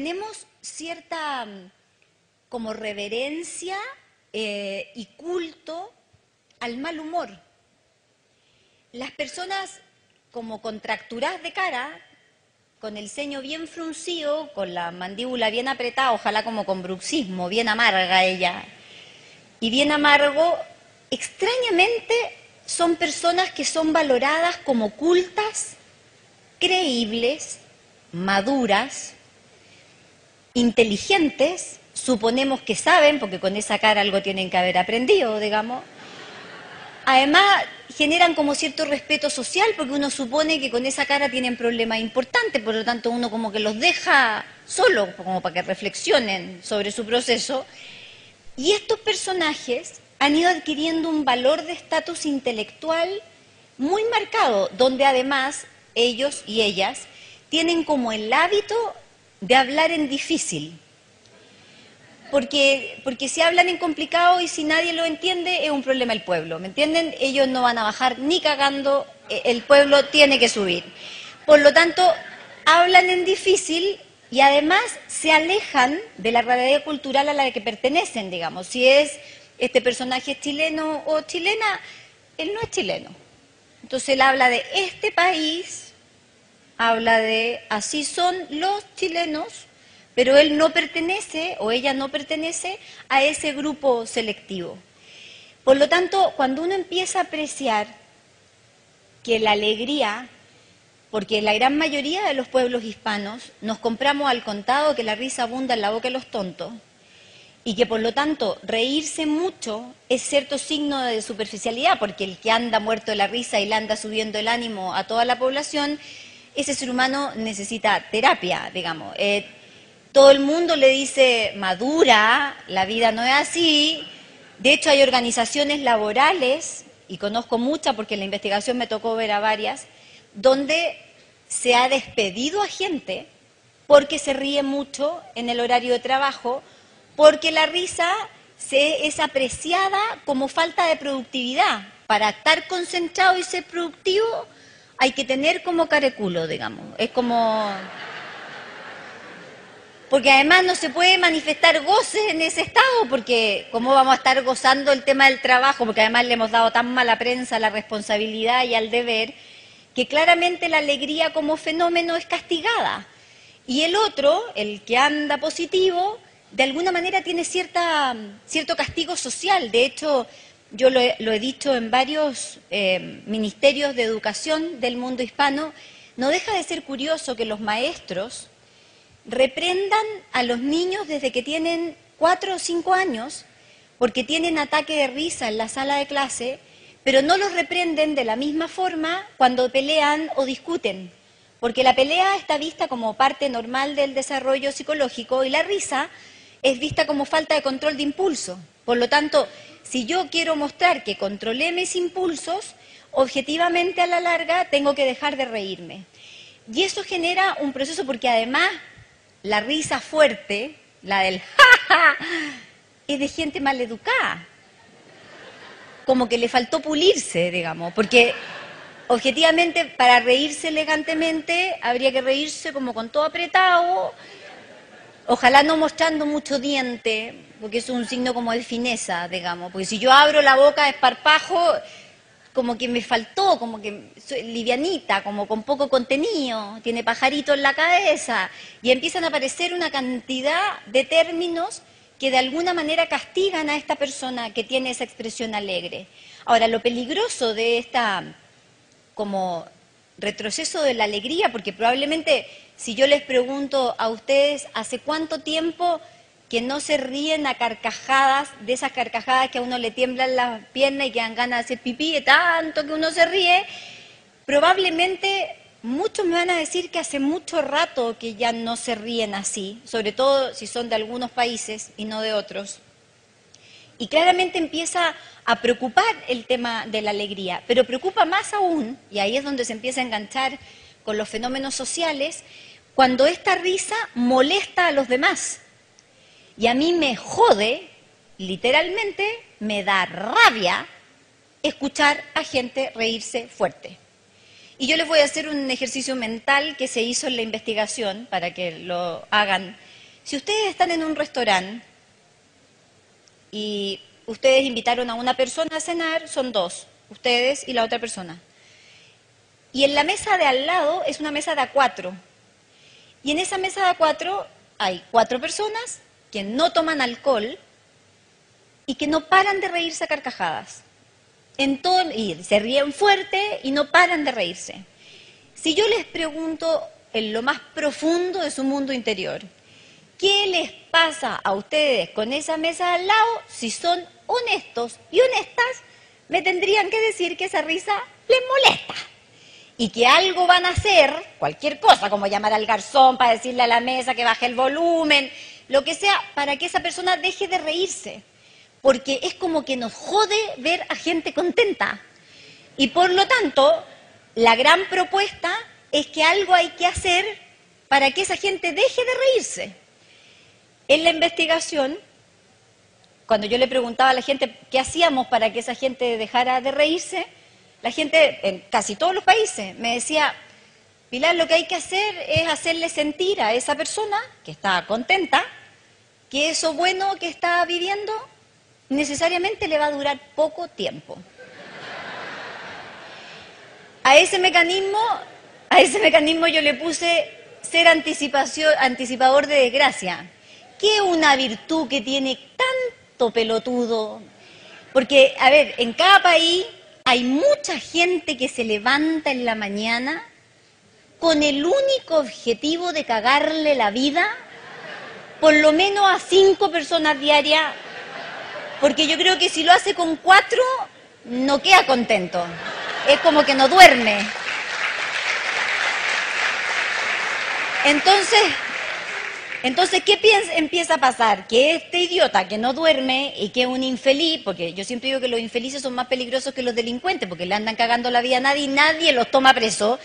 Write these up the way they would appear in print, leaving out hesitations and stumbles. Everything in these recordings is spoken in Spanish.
tenemos cierta como reverencia y culto al mal humor. Las personas como contracturadas de cara, con el ceño bien fruncido, con la mandíbula bien apretada, ojalá como con bruxismo, bien amarga ella, y bien amargo, extrañamente son personas que son valoradas como cultas, creíbles, maduras, inteligentes, suponemos que saben, porque con esa cara algo tienen que haber aprendido, digamos. Además, generan como cierto respeto social, porque uno supone que con esa cara tienen problemas importantes, por lo tanto uno como que los deja solos, como para que reflexionen sobre su proceso. Y estos personajes han ido adquiriendo un valor de estatus intelectual muy marcado, donde además ellos y ellas tienen como el hábito de hablar en difícil. Porque si hablan en complicado y si nadie lo entiende, es un problema el pueblo, ¿me entienden? Ellos no van a bajar ni cagando, el pueblo tiene que subir. Por lo tanto, hablan en difícil y además se alejan de la realidad cultural a la que pertenecen, digamos. Si este personaje es chileno o chilena, él no es chileno. Entonces él habla de este país, habla de así son los chilenos, pero él no pertenece o ella no pertenece a ese grupo selectivo. Por lo tanto, cuando uno empieza a apreciar que la alegría, porque la gran mayoría de los pueblos hispanos nos compramos al contado que la risa abunda en la boca de los tontos y que por lo tanto reírse mucho es cierto signo de superficialidad, porque el que anda muerto de la risa y le anda subiendo el ánimo a toda la población, ese ser humano necesita terapia, digamos. Todo el mundo le dice, madura, la vida no es así. De hecho, hay organizaciones laborales, y conozco muchas porque en la investigación me tocó ver a varias, donde se ha despedido a gente porque se ríe mucho en el horario de trabajo, porque la risa es apreciada como falta de productividad. Para estar concentrado y ser productivo hay que tener como careculo, digamos. Es como... Porque además no se puede manifestar goces en ese estado, porque ¿cómo vamos a estar gozando el tema del trabajo? Porque además le hemos dado tan mala prensa a la responsabilidad y al deber, que claramente la alegría como fenómeno es castigada. Y el otro, el que anda positivo, de alguna manera tiene cierto castigo social. De hecho, yo lo he dicho en varios ministerios de educación del mundo hispano, no deja de ser curioso que los maestros reprendan a los niños desde que tienen 4 o 5 años porque tienen ataque de risa en la sala de clase, pero no los reprenden de la misma forma cuando pelean o discuten, porque la pelea está vista como parte normal del desarrollo psicológico y la risa es vista como falta de control de impulso. Por lo tanto, si yo quiero mostrar que controlé mis impulsos, objetivamente a la larga tengo que dejar de reírme. Y eso genera un proceso porque además la risa fuerte, la del ja, es de gente maleducada. Como que le faltó pulirse, digamos, porque objetivamente para reírse elegantemente habría que reírse como con todo apretado, ojalá no mostrando mucho diente, porque es un signo como de fineza, digamos, porque si yo abro la boca de esparpajo, como que me faltó, como que soy livianita, como con poco contenido, tiene pajarito en la cabeza, y empiezan a aparecer una cantidad de términos que de alguna manera castigan a esta persona que tiene esa expresión alegre. Ahora, lo peligroso de esta como retroceso de la alegría, porque probablemente si yo les pregunto a ustedes hace cuánto tiempo que no se ríen a carcajadas, de esas carcajadas que a uno le tiemblan las piernas y que dan ganas de hacer pipí, de tanto que uno se ríe, probablemente muchos me van a decir que hace mucho rato que ya no se ríen así, sobre todo si son de algunos países y no de otros. Y claramente empieza a preocupar el tema de la alegría, pero preocupa más aún, y ahí es donde se empieza a enganchar con los fenómenos sociales, cuando esta risa molesta a los demás. Y a mí me jode, literalmente, me da rabia escuchar a gente reírse fuerte. Y yo les voy a hacer un ejercicio mental que se hizo en la investigación, para que lo hagan Si ustedes están en un restaurante y ustedes invitaron a una persona a cenar, son dos, ustedes y la otra persona. Y en la mesa de al lado es una mesa de A4. Y en esa mesa de A4 hay 4 personas que no toman alcohol y que no paran de reírse a carcajadas. Y se ríen fuerte y no paran de reírse. Si yo les pregunto en lo más profundo de su mundo interior, ¿qué les pasa a ustedes con esa mesa de al lado? Si son honestos y honestas, me tendrían que decir que esa risa les molesta. Y que algo van a hacer, cualquier cosa, como llamar al garzón para decirle a la mesa que baje el volumen, lo que sea, para que esa persona deje de reírse. Porque es como que nos jode ver a gente contenta. Y por lo tanto, la gran propuesta es que algo hay que hacer para que esa gente deje de reírse. En la investigación, cuando yo le preguntaba a la gente qué hacíamos para que esa gente dejara de reírse, la gente en casi todos los países me decía, Pilar, lo que hay que hacer es hacerle sentir a esa persona que está contenta que eso bueno que está viviendo necesariamente le va a durar poco tiempo. A ese mecanismo yo le puse ser anticipador de desgracia, que es una virtud que tiene tanto pelotudo. Porque, a ver, en cada país hay mucha gente que se levanta en la mañana con el único objetivo de cagarle la vida, por lo menos a 5 personas diarias, porque yo creo que si lo hace con 4, no queda contento. Es como que no duerme. Entonces, ¿qué empieza a pasar? Que este idiota que no duerme y que es un infeliz, porque yo siempre digo que los infelices son más peligrosos que los delincuentes, porque le andan cagando la vida a nadie y nadie los toma preso,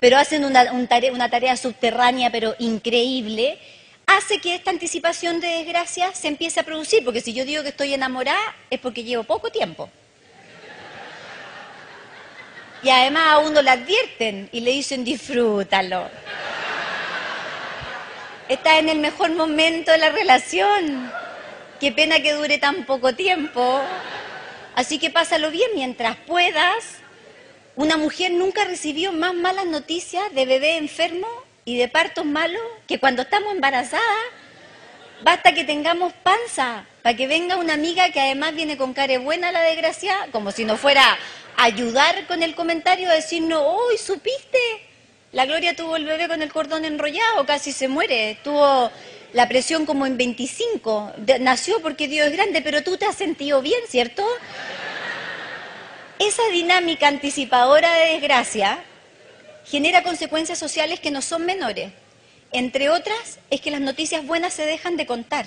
pero hacen una tarea subterránea pero increíble, hace que esta anticipación de desgracia se empiece a producir, porque si yo digo que estoy enamorada es porque llevo poco tiempo. Y además a uno le advierten y le dicen disfrútalo. Estás en el mejor momento de la relación. Qué pena que dure tan poco tiempo. Así que pásalo bien mientras puedas. Una mujer nunca recibió más malas noticias de bebé enfermo y de partos malos que cuando estamos embarazadas. Basta que tengamos panza para que venga una amiga que además viene con cara buena a la desgracia, como si nos fuera a ayudar con el comentario, a decirnos, ¡uy, supiste! La Gloria tuvo el bebé con el cordón enrollado, casi se muere, tuvo la presión como en 25, nació porque Dios es grande, pero tú te has sentido bien, ¿cierto? Esa dinámica anticipadora de desgracia genera consecuencias sociales que no son menores. Entre otras, es que las noticias buenas se dejan de contar.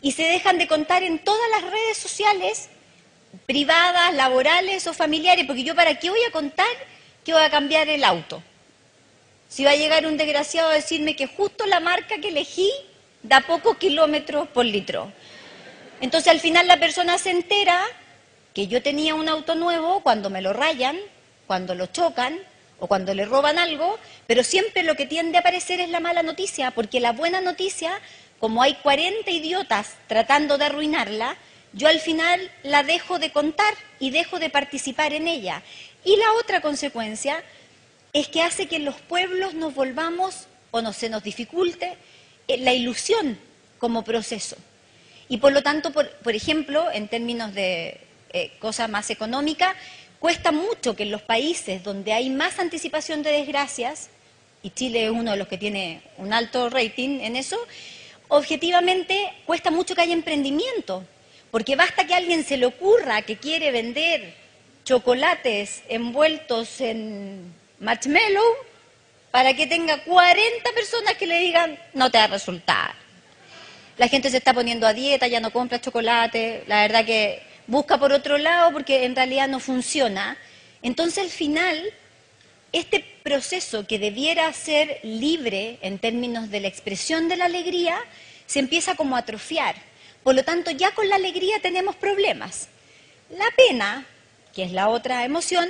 Y se dejan de contar en todas las redes sociales, privadas, laborales o familiares, porque yo ¿para qué voy a contar que voy a cambiar el auto? Si va a llegar un desgraciado a decirme que justo la marca que elegí da pocos kilómetros por litro. Entonces al final la persona se entera que yo tenía un auto nuevo cuando me lo rayan, cuando lo chocan o cuando le roban algo, pero siempre lo que tiende a aparecer es la mala noticia, porque la buena noticia, como hay 40 idiotas tratando de arruinarla, yo al final la dejo de contar y dejo de participar en ella. Y la otra consecuencia es que hace que en los pueblos nos volvamos o se nos dificulte la ilusión como proceso. Y por lo tanto, por ejemplo, en términos de cosas más económicas, cuesta mucho que en los países donde hay más anticipación de desgracias, y Chile es uno de los que tiene un alto rating en eso, objetivamente cuesta mucho que haya emprendimiento, porque basta que a alguien se le ocurra que quiere vender chocolates envueltos en marshmallow para que tenga 40 personas que le digan no te va a resultar. La gente se está poniendo a dieta, ya no compra chocolate, la verdad que busca por otro lado porque en realidad no funciona. Entonces al final, este proceso que debiera ser libre en términos de la expresión de la alegría, se empieza como a atrofiar. Por lo tanto, ya con la alegría tenemos problemas. La pena, que es la otra emoción,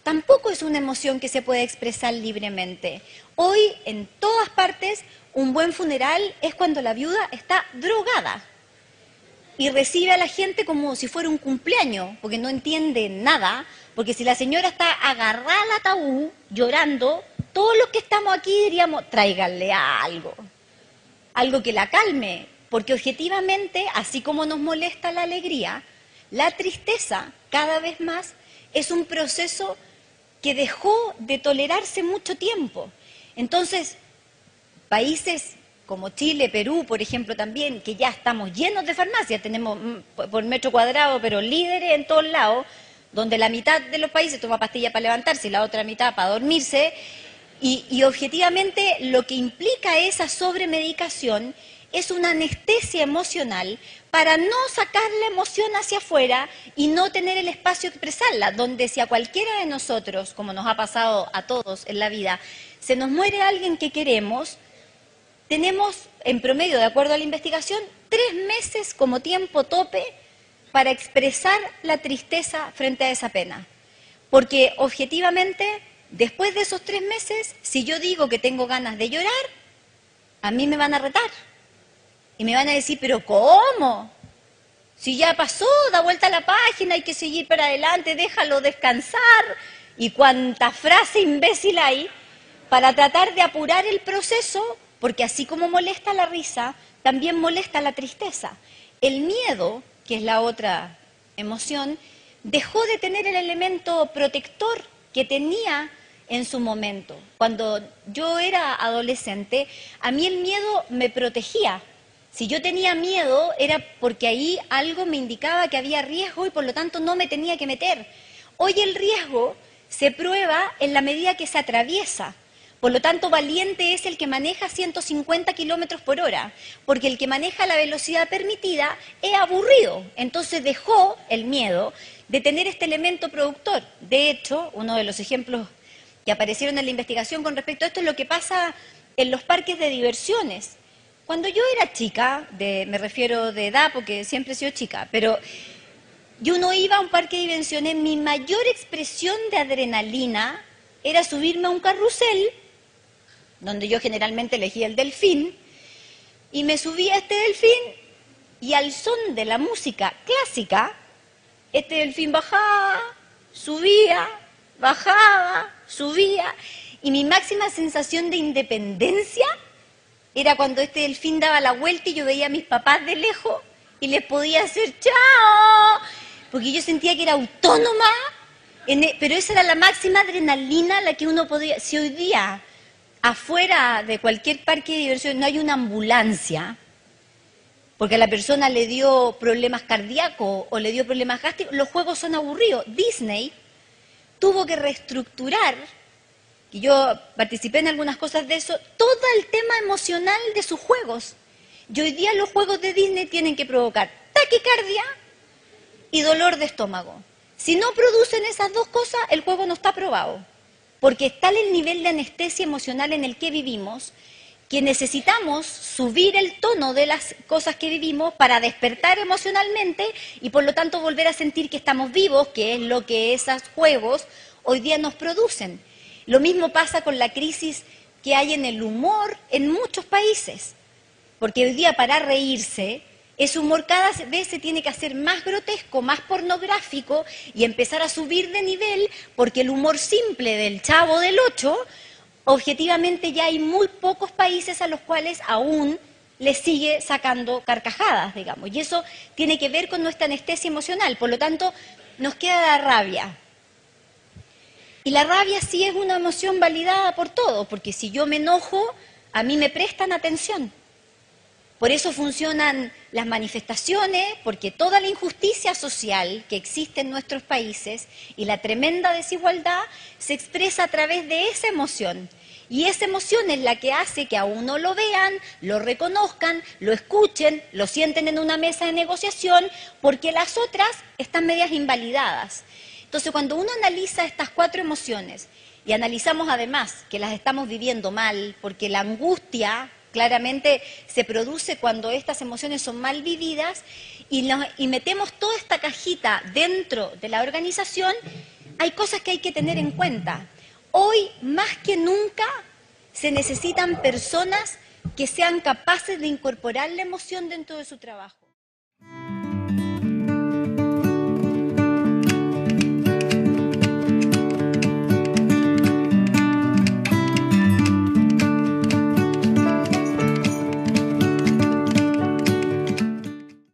tampoco es una emoción que se puede expresar libremente. Hoy, en todas partes, un buen funeral es cuando la viuda está drogada y recibe a la gente como si fuera un cumpleaños, porque no entiende nada, porque si la señora está agarrada al ataúd, llorando, todos los que estamos aquí diríamos, tráiganle algo que la calme, porque objetivamente, así como nos molesta la alegría, la tristeza cada vez más es un proceso que dejó de tolerarse mucho tiempo. Entonces, países como Chile, Perú, por ejemplo, también, que ya estamos llenos de farmacias, tenemos por metro cuadrado, pero líderes en todos lados, donde la mitad de los países toma pastillas para levantarse y la otra mitad para dormirse, y objetivamente lo que implica esa sobremedicación es una anestesia emocional para no sacar la emoción hacia afuera y no tener el espacio de expresarla, donde si a cualquiera de nosotros, como nos ha pasado a todos en la vida, se nos muere alguien que queremos, tenemos en promedio, de acuerdo a la investigación, 3 meses como tiempo tope para expresar la tristeza frente a esa pena. Porque objetivamente, después de esos 3 meses, si yo digo que tengo ganas de llorar, a mí me van a retar. Y me van a decir, ¿pero cómo? Si ya pasó, da vuelta a la página, hay que seguir para adelante, déjalo descansar. Y cuánta frase imbécil hay para tratar de apurar el proceso, porque así como molesta la risa, también molesta la tristeza. El miedo, que es la otra emoción, dejó de tener el elemento protector que tenía en su momento. Cuando yo era adolescente, a mí el miedo me protegía. Si yo tenía miedo era porque ahí algo me indicaba que había riesgo y por lo tanto no me tenía que meter. Hoy el riesgo se prueba en la medida que se atraviesa. Por lo tanto, valiente es el que maneja 150 kilómetros por hora, porque el que maneja la velocidad permitida es aburrido. Entonces dejó el miedo de tener este elemento productor. De hecho, uno de los ejemplos que aparecieron en la investigación con respecto a esto es lo que pasa en los parques de diversiones. Cuando yo era chica, me refiero de edad porque siempre he sido chica, pero yo no iba a un parque de diversiones, mi mayor expresión de adrenalina era subirme a un carrusel, donde yo generalmente elegía el delfín, y me subía a este delfín y al son de la música clásica, este delfín bajaba, subía, y mi máxima sensación de independencia era cuando este delfín daba la vuelta y yo veía a mis papás de lejos y les podía hacer ¡chao! Porque yo sentía que era autónoma, pero esa era la máxima adrenalina la que uno podía. Si hoy día afuera de cualquier parque de diversión no hay una ambulancia, porque a la persona le dio problemas cardíacos o le dio problemas gástricos, los juegos son aburridos. Disney tuvo que reestructurar, y yo participé en algunas cosas de eso, todo el tema emocional de sus juegos. Y hoy día los juegos de Disney tienen que provocar taquicardia y dolor de estómago. Si no producen esas dos cosas, el juego no está aprobado. Porque está el nivel de anestesia emocional en el que vivimos, que necesitamos subir el tono de las cosas que vivimos para despertar emocionalmente y por lo tanto volver a sentir que estamos vivos, que es lo que esos juegos hoy día nos producen. Lo mismo pasa con la crisis que hay en el humor en muchos países, porque hoy día para reírse, ese humor cada vez se tiene que hacer más grotesco, más pornográfico y empezar a subir de nivel, porque el humor simple del Chavo del Ocho, objetivamente ya hay muy pocos países a los cuales aún les sigue sacando carcajadas, digamos, y eso tiene que ver con nuestra anestesia emocional, por lo tanto nos queda la rabia. Y la rabia sí es una emoción validada por todos, porque si yo me enojo, a mí me prestan atención. Por eso funcionan las manifestaciones, porque toda la injusticia social que existe en nuestros países y la tremenda desigualdad se expresa a través de esa emoción. Y esa emoción es la que hace que a uno lo vean, lo reconozcan, lo escuchen, lo sienten en una mesa de negociación, porque las otras están medias invalidadas. Entonces, cuando uno analiza estas 4 emociones y analizamos además que las estamos viviendo mal, porque la angustia claramente se produce cuando estas emociones son mal vividas y metemos toda esta cajita dentro de la organización, hay cosas que hay que tener en cuenta. Hoy, más que nunca, se necesitan personas que sean capaces de incorporar la emoción dentro de su trabajo.